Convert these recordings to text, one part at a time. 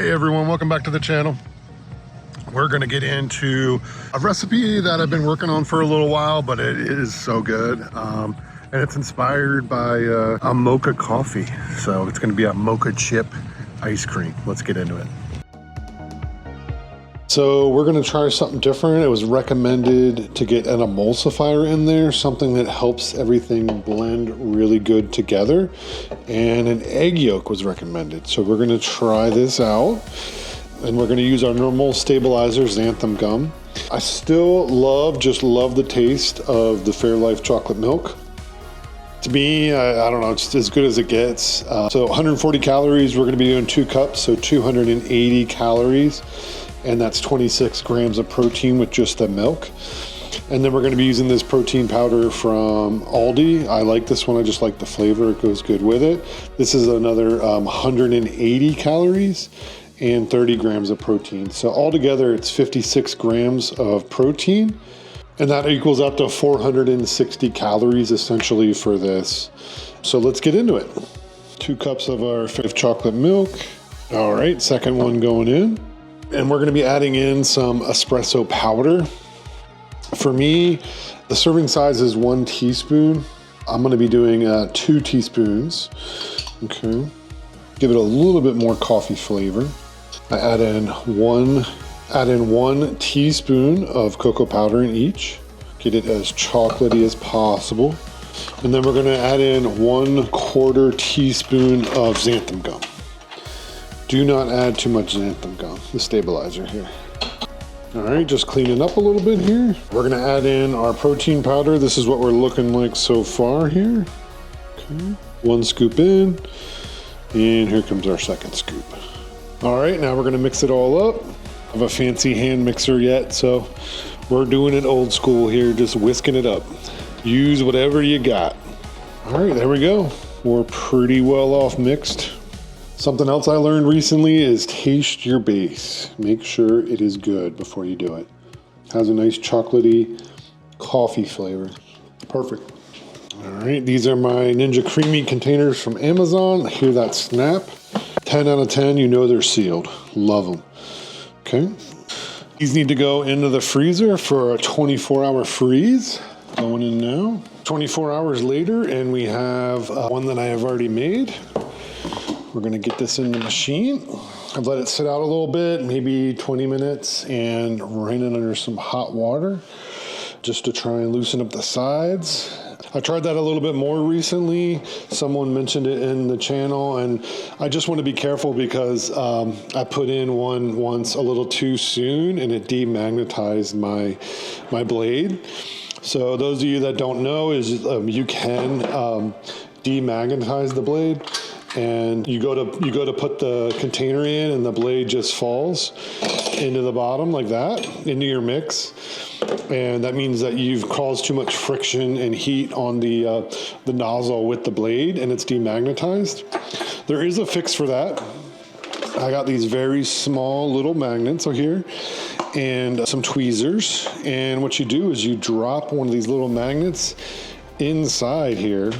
Hey everyone, welcome back to the channel. We're gonna get into a recipe that I've been working on for a little while, but it is so good. And it's inspired by a Mocha coffee. So it's gonna be a Mocha chip ice cream. Let's get into it. So we're gonna try something different. It was recommended to get an emulsifier in there, something that helps everything blend really good together. And an egg yolk was recommended. So we're gonna try this out. And we're gonna use our normal stabilizer, xanthan gum. I still love the taste of the Fairlife chocolate milk. To me, I don't know, it's as good as it gets. So 140 calories, we're gonna be doing 2 cups, so 280 calories. And that's 26 grams of protein with just the milk. And then we're gonna be using this protein powder from Aldi. I like this one, I just like the flavor, it goes good with it. This is another 180 calories and 30 grams of protein. So altogether it's 56 grams of protein, and that equals up to 460 calories essentially for this. So let's get into it. 2 cups of our fifth chocolate milk. All right, second one going in. And we're gonna be adding in some espresso powder. For me, the serving size is 1 teaspoon. I'm gonna be doing 2 teaspoons. Okay, give it a little bit more coffee flavor. I add in one teaspoon of cocoa powder in each. Get it as chocolatey as possible. And then we're gonna add in 1/4 teaspoon of xanthan gum. Do not add too much xanthan gum, the stabilizer here. All right, just clean it up a little bit here. We're gonna add in our protein powder. This is what we're looking like so far here. Okay, 1 scoop in, and here comes our second scoop. All right, now we're gonna mix it all up. I have a fancy hand mixer yet, so we're doing it old school here, just whisking it up. Use whatever you got. All right, there we go. We're pretty well off mixed. Something else I learned recently is taste your base. Make sure it is good before you do it. Has a nice chocolatey coffee flavor. Perfect. All right, these are my Ninja Creami containers from Amazon. Hear that snap? 10 out of 10, you know they're sealed. Love them. Okay. These need to go into the freezer for a 24-hour freeze. Going in now. 24 hours later, and we have one that I have already made. We're gonna get this in the machine. I've let it sit out a little bit, maybe 20 minutes, and ran it under some hot water just to try and loosen up the sides. I tried that a little bit more recently. Someone mentioned it in the channel, and I just want to be careful because I put in one once a little too soon, and it demagnetized my blade. So those of you that don't know, is you can demagnetize the blade. And you go to put the container in, and the blade just falls into the bottom like that, into your mix. And that means that you've caused too much friction and heat on the nozzle with the blade, and it's demagnetized. There is a fix for that. I got these very small little magnets over here and some tweezers. And what you do is you drop one of these little magnets inside here,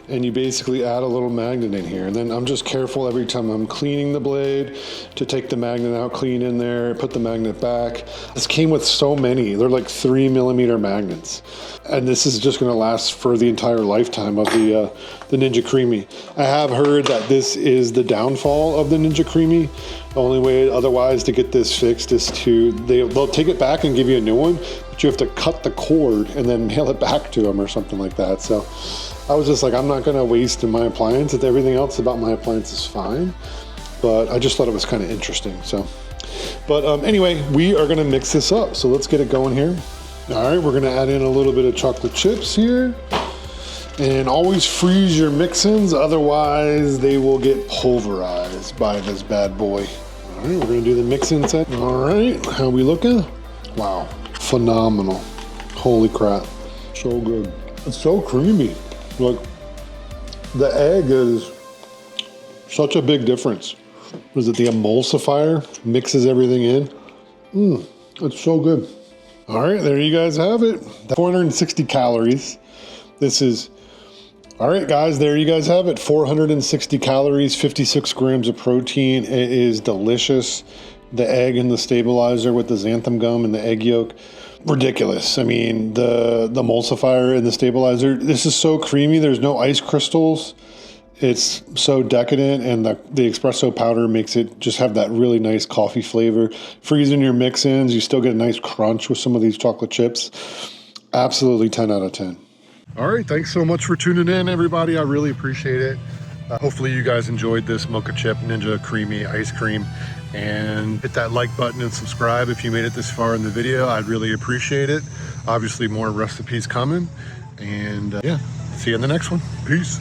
and you basically add a little magnet in here. And then I'm just careful every time I'm cleaning the blade to take the magnet out, clean in there, put the magnet back. This came with so many. They're like 3mm magnets. And this is just gonna last for the entire lifetime of the Ninja Creami. I have heard that this is the downfall of the Ninja Creami. The only way otherwise to get this fixed is they'll take it back and give you a new one, but you have to cut the cord and then mail it back to them or something like that. So I was just like, I'm not gonna waste my appliance. Everything else about my appliance is fine, but I just thought it was kind of interesting. So, but anyway, we are gonna mix this up. So let's get it going here. All right, we're gonna add in a little bit of chocolate chips here. And always freeze your mix-ins, otherwise they will get pulverized by this bad boy. All right, we're gonna do the mix-in set. All right, how we looking? Wow, phenomenal. Holy crap, so good. It's so creamy. Like, the egg is such a big difference. Was it the emulsifier? Mixes everything in. It's so good. All right, there you guys have it. 460 calories. This is All right, guys, there you guys have it. 460 calories, 56 grams of protein. It is delicious. The egg and the stabilizer with the xanthan gum and the egg yolk, ridiculous. I mean, the emulsifier and the stabilizer, this is so creamy. There's no ice crystals. It's so decadent, and the espresso powder makes it just have that really nice coffee flavor. Freezing your mix-ins, you still get a nice crunch with some of these chocolate chips. Absolutely 10 out of 10. All right, thanks so much for tuning in, everybody. I really appreciate it. Hopefully you guys enjoyed this Mocha Chip Ninja Creamy Ice Cream, and hit that like button and subscribe if you made it this far in the video. I'd really appreciate it. Obviously more recipes coming, and yeah, see you in the next one. Peace.